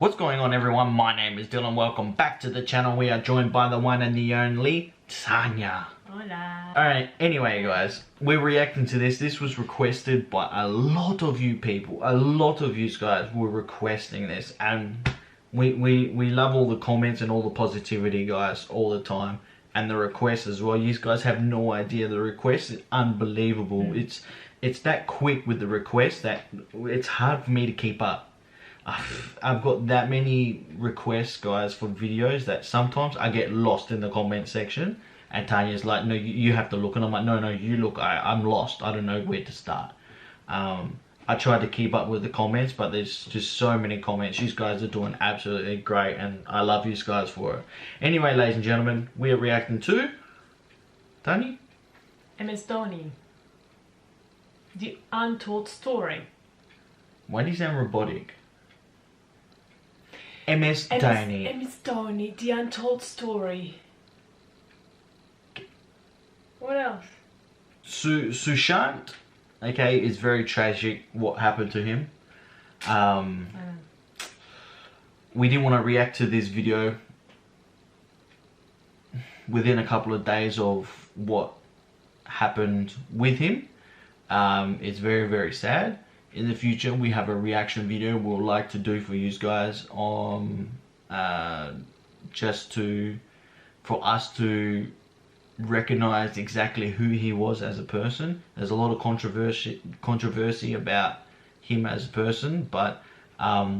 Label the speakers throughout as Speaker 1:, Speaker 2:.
Speaker 1: What's going on, everyone? My name is Dylan. Welcome back to the channel. We are joined by the one and the only Tanya.
Speaker 2: Hola.
Speaker 1: Alright, anyway guys, we're reacting to this. This was requested by a lot of you people. A lot of you guys were requesting this, and we love all the comments and all the positivity, guys, all the time. And the requests as well. You guys have no idea. The request is unbelievable. It's that quick with the requests that it's hard for me to keep up. I've got that many requests, guys, for videos that sometimes I get lost in the comment section, and Tanya's like, no, you have to look, and I'm like, no, you look, I'm lost, I don't know where to start. I tried to keep up with the comments, but there's just so many comments. You guys are doing absolutely great, and I love you guys for it. Anyway, ladies and gentlemen, we are reacting to Tanya?
Speaker 2: M.S.Dhoni. The Untold Story.
Speaker 1: Why do you sound robotic? M.S.Dhoni.
Speaker 2: M.S.Dhoni, The Untold Story. What else?
Speaker 1: Sushant, okay, it's very tragic what happened to him. We didn't want to react to this video within a couple of days of what happened with him. It's very, very sad. In the future, we have a reaction video we'll like to do for you guys on just for us to recognize exactly who he was as a person. There's a lot of controversy about him as a person, but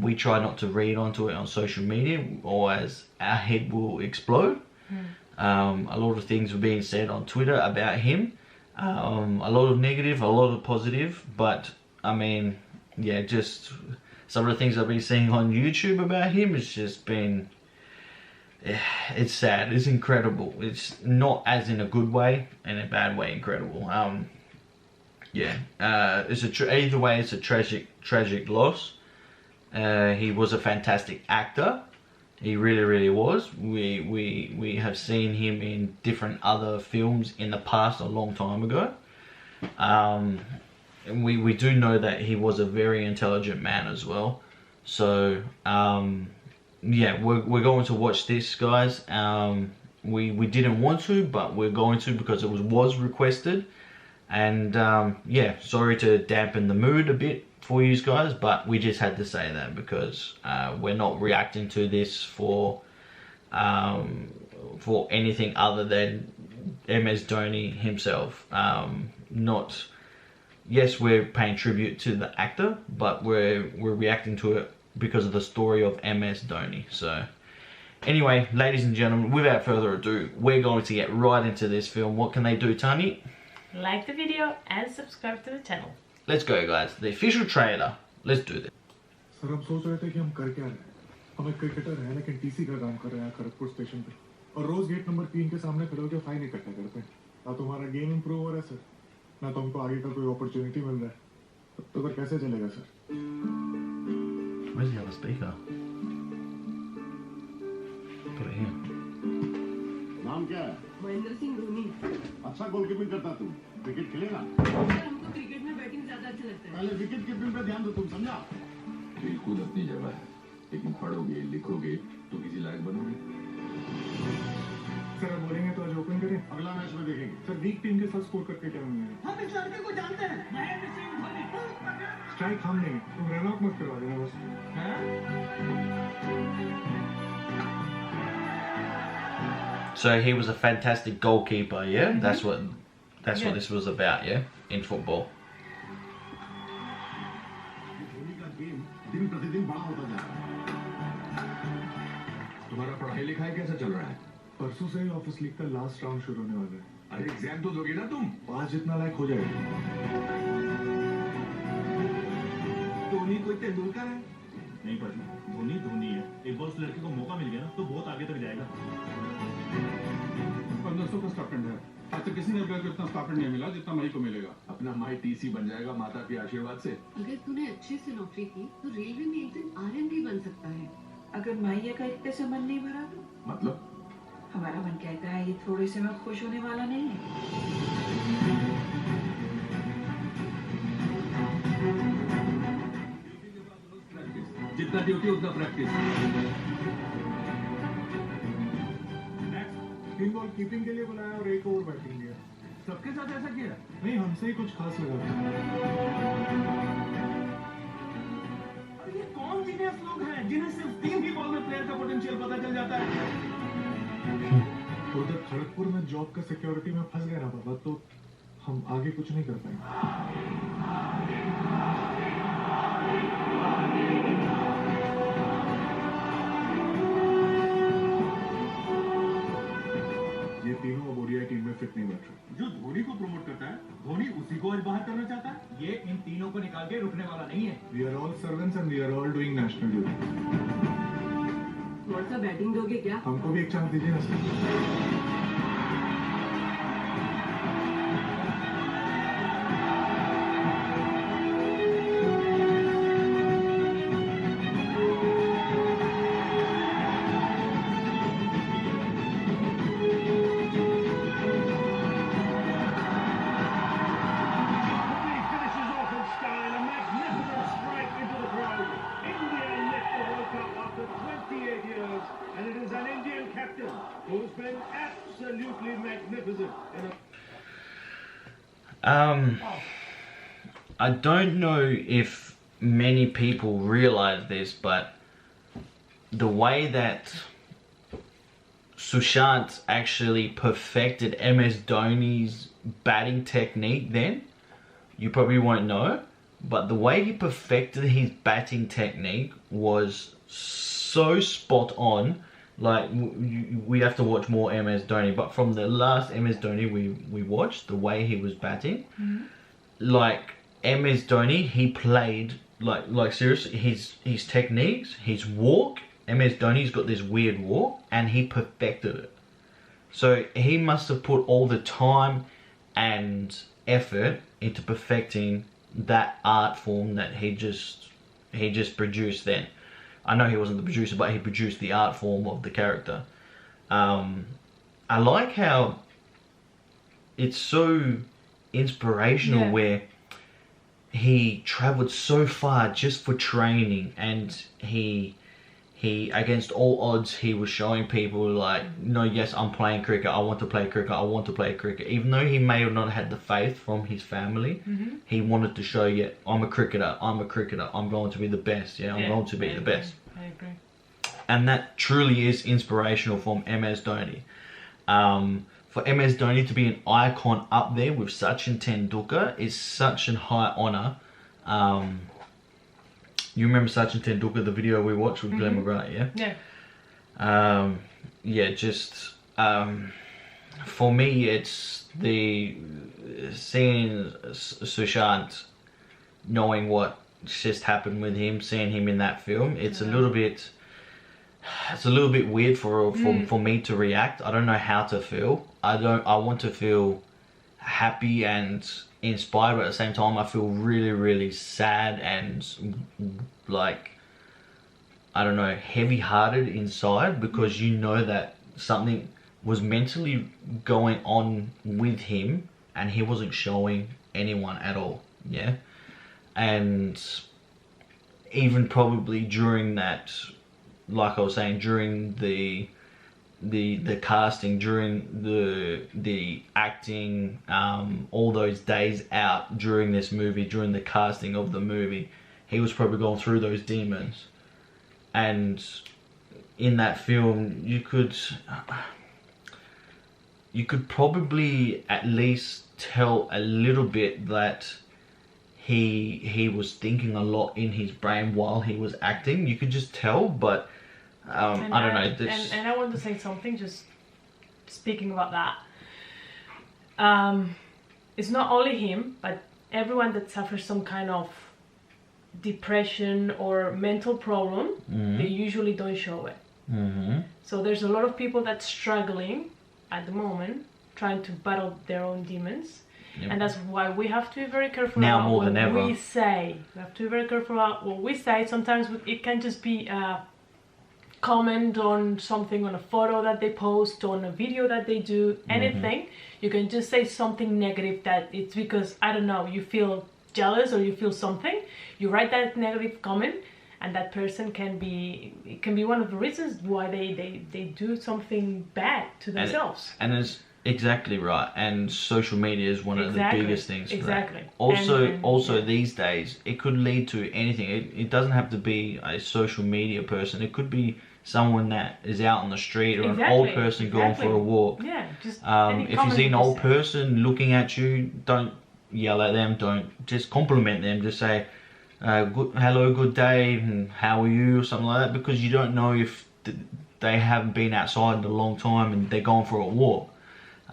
Speaker 1: we try not to read onto it on social media, or as our head will explode. A lot of things were being said on Twitter about him, a lot of negative, a lot of positive, but I mean, yeah, just some of the things I've been seeing on YouTube about him, it's just been, it's sad, it's incredible. It's not as in a good way, in a bad way, incredible. Yeah, it's either way, it's a tragic loss. He was a fantastic actor. He really was. We have seen him in different other films in the past, a long time ago. And we do know that he was a very intelligent man as well. So yeah, we're going to watch this, guys. We didn't want to, but we're going to because it was requested. And yeah, sorry to dampen the mood a bit for you guys, but we just had to say that because we're not reacting to this for anything other than M.S.Dhoni himself. Yes, we're paying tribute to the actor, but we're reacting to it because of the story of M.S.Dhoni. So anyway, ladies and gentlemen, without further ado, we're going to get right into this film. What can they do, Tanya?
Speaker 2: Like the video and subscribe to the channel.
Speaker 1: Let's go, guys. The official trailer. Let's do this.
Speaker 3: Sir हम सोच रहे थे कि हम कर क्या रहे हैं। हम एक क्रिकेटर हैं लेकिन टीसी का काम कर रहे हैं खड़गपुर स्टेशन पे, और रोज गेट नंबर 3 के सामने खड़े होकर फाइन इकट्ठा करते हैं। ना तुम्हारा गेम इंप्रूव हो रहा है सर, ना तुमको आगे का कोई अपॉर्चुनिटी मिल रहा है, तो फिर कैसे चलेगा sir?
Speaker 1: Where's the other speaker? Put it here.
Speaker 4: नाम क्या है?
Speaker 5: महेंद्र सिंह धोनी।
Speaker 4: अच्छा गोलकीपिंग करता तू, क्रिकेट खेलेगा?
Speaker 5: हमको क्रिकेट में बैटिंग ज्यादा अच्छा लगता है।
Speaker 4: पहले विकेट कीपिंग पे ध्यान दो, तुम समझा?
Speaker 6: बिल्कुल अपनी जगह है, लेकिन पढ़ोगे लिखोगे तो किसी लायक बनोगे।
Speaker 3: सर अब बोलेंगे तो आज ओपन करें,
Speaker 4: अगला मैच में देखेंगे।
Speaker 3: सर वीक टीम के साथ स्कोर करके क्या होंगे?
Speaker 5: हम इस लड़के को जानते हैं, महेंद्र सिंह धोनी।
Speaker 3: स्ट्राइक हम नहीं, तुम रन आउट मत करवा देना बस।
Speaker 1: So he was a fantastic goalkeeper, yeah? That's what this was about, yeah? In football.
Speaker 4: Dhoni का गेम दिन प्रतिदिन बड़ा होता जा रहा है।
Speaker 6: तुम्हारा पढ़ाई लिखाई कैसा चल रहा है?
Speaker 3: परसों से ही ऑफिस लीग का लास्ट राउंड शुरू होने वाला है।
Speaker 6: अरे एग्जाम तो दोगे ना तुम?
Speaker 3: 5 जितना लायक हो जाएगा।
Speaker 7: धोनी कोई तेंदुलकर है? नहीं पर धोनी धोनी है। एक बार उस लड़के को मौका मिल गया ना तो बहुत आगे तक जाएगा।
Speaker 3: 1500 का स्टाइपेंड है। आज तक किसी ने अभी इतना स्टाइपेंड नहीं मिला जितना मई को मिलेगा।
Speaker 6: अपना माई टीसी बन जाएगा माता के आशीर्वाद से।
Speaker 5: अगर तूने अच्छे से नौकरी की तो रेलवे में एक दिन आरएम भी बन सकता है।
Speaker 8: अगर माहिया का इतने से मन नहीं भरा तो?
Speaker 6: मतलब?
Speaker 8: हमारा मन कहता है ये थोड़े से में खुश होने वाला नहीं है।
Speaker 7: जितना जितना ड्यूटी उतना प्रैक्टिस।
Speaker 3: 3 बॉल कीपिंग के लिए बुलाया और 1 ओवर बैटिंग दिया।
Speaker 7: सबके साथ ऐसा किया?
Speaker 3: नहीं, हमसे ही कुछ खास लगा था।
Speaker 7: अरे ये कौन जीनियस लोग हैं जिन्हें सिर्फ 3 ही बॉल में प्लेयर का पोटेंशियल पता चल जाता है?
Speaker 3: उधर खड़गपुर में जॉब का सिक्योरिटी में फंस गया ना बाबा, तो हम आगे कुछ नहीं कर पाएंगे। ये तीनों अब ओडीआई टीम में फिट नहीं बैठ रहे।
Speaker 7: जो धोनी को प्रमोट करता है, धोनी उसी को आज बाहर करना चाहता है। ये इन तीनों को निकाल के रुकने वाला नहीं है।
Speaker 3: We are all servants and we are all doing national duty।
Speaker 8: थोड़ा सा बैटिंग दोगे क्या?
Speaker 3: हमको भी एक चांस दीजिए ना sir.
Speaker 7: Finishes off in style, a magnificent strike into the crowd. India lift the World Cup after 28 years, and it is an Indian captain who's been absolutely magnificent in a
Speaker 1: I don't know if many people realize this, but the way that Sushant actually perfected M.S.Dhoni's batting technique then, you probably won't know, but the way he perfected his batting technique was so spot on. Like, we have to watch more M.S.Dhoni, but from the last M.S.Dhoni we watched, the way he was batting, like M.S.Dhoni, he played like seriously, his techniques, his walk. M.S.Dhoni's got this weird walk, and he perfected it. So he must have put all the time and effort into perfecting that art form that he just produced then. I know he wasn't the producer, but he produced the art form of the character. I like how it's so inspirational, where he traveled so far just for training, and he against all odds, he was showing people like, no, yes, I'm playing cricket, I want to play cricket, I want to play cricket. Even though he may have not had the faith from his family, he wanted to show, yeah, I'm a cricketer, I'm going to be the best, I'm going to be the best.
Speaker 2: I agree.
Speaker 1: And that truly is inspirational from M.S.Dhoni. For M.S.Dhoni to be an icon up there with Sachin Tendulkar is such a high honour. You remember Sachin Tendulkar, the video we watched with Glenn McGrath, yeah?
Speaker 2: Yeah.
Speaker 1: Yeah, just for me, it's the seeing Sushant, knowing what just happened with him, seeing him in that film. It's a little bit weird for me to react. I don't know how to feel. I want to feel happy and inspired, but at the same time I feel really, really sad and like, I don't know, heavy-hearted inside, because you know that something was mentally going on with him and he wasn't showing anyone at all, yeah? And even probably during that, like I was saying, during the casting, during the acting, all those days out during this movie, during the casting of the movie, he was probably going through those demons. And in that film, you could probably at least tell a little bit that he was thinking a lot in his brain while he was acting. You could just tell, but I don't know.
Speaker 2: And I want to say something, just speaking about that. It's not only him, but everyone that suffers some kind of depression or mental problem, they usually don't show it. So there's a lot of people that's struggling at the moment, trying to battle their own demons. And that's why we have to be very careful
Speaker 1: now
Speaker 2: about
Speaker 1: more
Speaker 2: what
Speaker 1: than ever.
Speaker 2: we say. We have to be very careful about what we say. Sometimes it can just be a comment on something, on a photo that they post, on a video that they do, anything. You can just say something negative that it's because, I don't know, you feel jealous or you feel something. You write that negative comment, and that person can be one of the reasons why they do something bad to themselves.
Speaker 1: And it's exactly right. And social media is one of the biggest things for
Speaker 2: exactly.
Speaker 1: that. Also these days, it could lead to anything. It doesn't have to be a social media person. It could be someone that is out on the street, or an old person going for a walk.
Speaker 2: Yeah, just
Speaker 1: if you see an old person looking at you, don't yell at them. Don't just compliment them. Just say, hello, good day, and how are you, or something like that, because you don't know if they haven't been outside in a long time and they're going for a walk,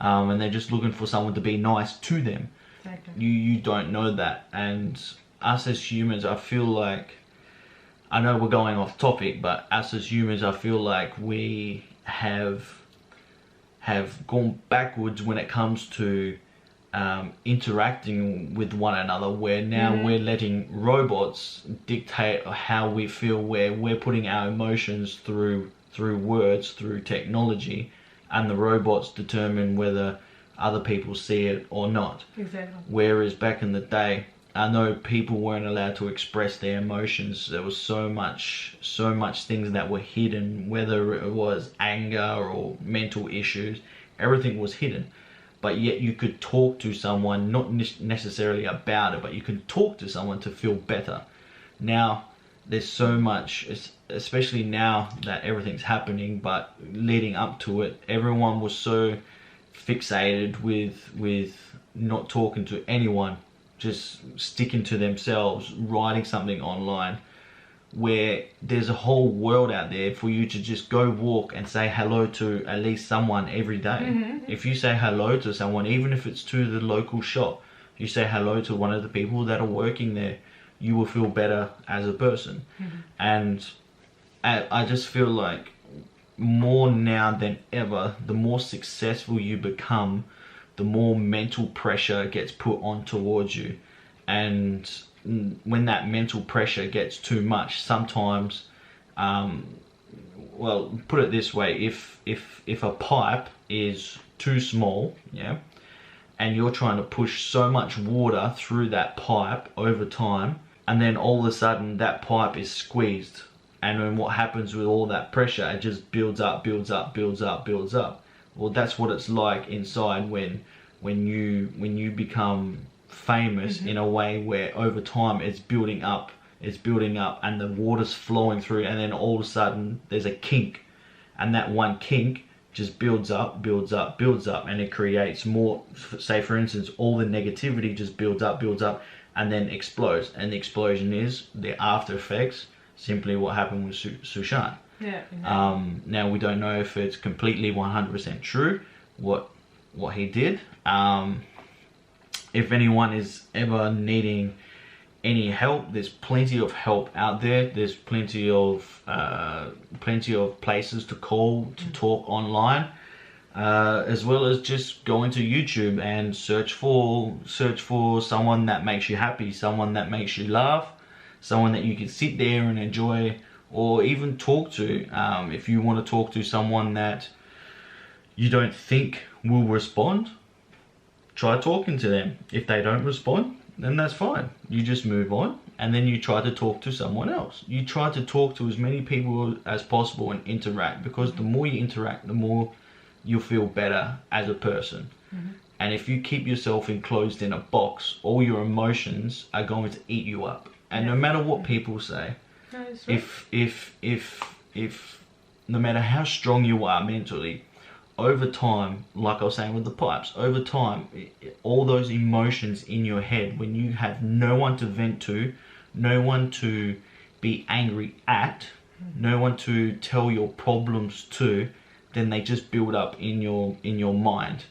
Speaker 1: and they're just looking for someone to be nice to them.
Speaker 2: Exactly.
Speaker 1: You don't know that. And us as humans, I feel like, I know we're going off topic, but us as humans, I feel like we have gone backwards when it comes to interacting with one another, where now we're letting robots dictate how we feel, where we're putting our emotions through words, through technology, and the robots determine whether other people see it or not.
Speaker 2: Exactly.
Speaker 1: Whereas back in the day, I know people weren't allowed to express their emotions. There was so much things that were hidden, whether it was anger or mental issues, everything was hidden. But yet you could talk to someone, not necessarily about it, but you can talk to someone to feel better. Now, there's so much, especially now that everything's happening, but leading up to it, everyone was so fixated with not talking to anyone, just sticking to themselves, writing something online, where there's a whole world out there for you to just go walk and say hello to at least someone every day. If you say hello to someone, even if it's to the local shop, you say hello to one of the people that are working there, you will feel better as a person. And I just feel like more now than ever, the more successful you become, the more mental pressure gets put on towards you. And when that mental pressure gets too much, sometimes, well, put it this way, if a pipe is too small, yeah, and you're trying to push so much water through that pipe over time, and then all of a sudden that pipe is squeezed, and then what happens with all that pressure, it just builds up. Well, that's what it's like inside when you become famous in a way where over time it's building up, and the water's flowing through, and then all of a sudden there's a kink, and that one kink just builds up, and it creates more. Say for instance, all the negativity just builds up, and then explodes, and the explosion is the after effects, simply what happened with Sushant.
Speaker 2: Yeah. Exactly.
Speaker 1: Now we don't know if it's completely 100% true what he did. If anyone is ever needing any help, there's plenty of help out there. There's plenty of places to call to talk online, as well as just going to YouTube and search for someone that makes you happy, someone that makes you laugh, someone that you can sit there and enjoy, or even talk to. If you want to talk to someone that you don't think will respond, try talking to them. If they don't respond, then that's fine. You just move on, and then you try to talk to someone else. You try to talk to as many people as possible and interact, because the more you interact, the more you'll feel better as a person. And if you keep yourself enclosed in a box, all your emotions are going to eat you up. And no matter what people say, if no matter how strong you are mentally, over time, like I was saying with the pipes, over time, all those emotions in your head, when you have no one to vent to, no one to be angry at, no one to tell your problems to, then they just build up in your mind.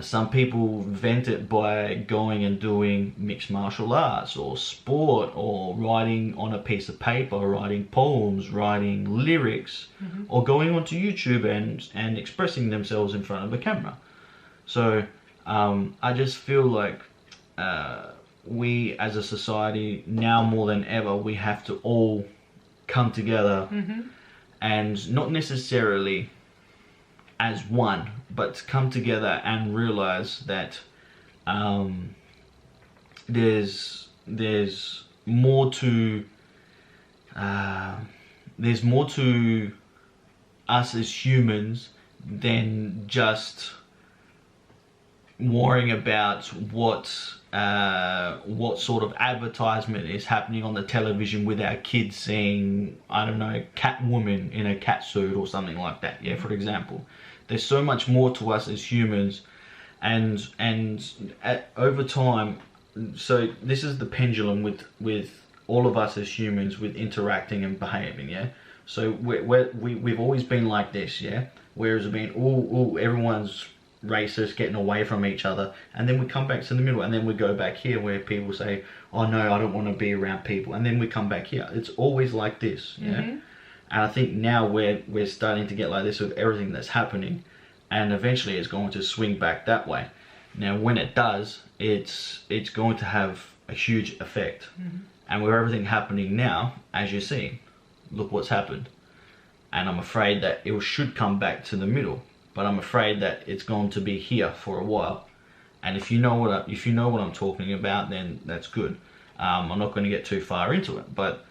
Speaker 1: Some people vent it by going and doing mixed martial arts or sport, or writing on a piece of paper, writing poems, writing lyrics, or going onto YouTube and expressing themselves in front of a camera. So I just feel like we as a society, now more than ever, we have to all come together, and not necessarily as one, but come together and realize that there's more to there's more to us as humans than just worrying about what sort of advertisement is happening on the television with our kids seeing, I don't know, Catwoman in a cat suit or something like that, yeah, for example. There's so much more to us as humans, and over time, so this is the pendulum with all of us as humans with interacting and behaving, yeah. So we've always been like this, yeah, whereas it's been everyone's racist, getting away from each other, and then we come back to the middle, and then we go back here where people say, oh no, I don't want to be around people, and then we come back here. It's always like this, yeah. And I think now we're starting to get like this with everything that's happening, and eventually it's going to swing back that way. Now when it does, it's going to have a huge effect. And with everything happening now, as you see, look what's happened. And I'm afraid that it should come back to the middle, but I'm afraid that it's going to be here for a while. And if you know what I'm talking about, then that's good. I'm not going to get too far into it, but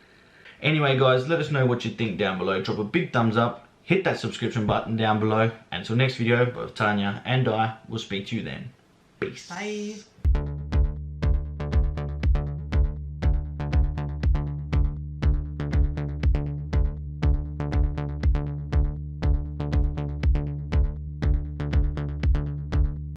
Speaker 1: anyway, guys, let us know what you think down below. Drop a big thumbs up, hit that subscription button down below. And until next video, both Tanya and I will speak to you then. Peace.
Speaker 2: Bye.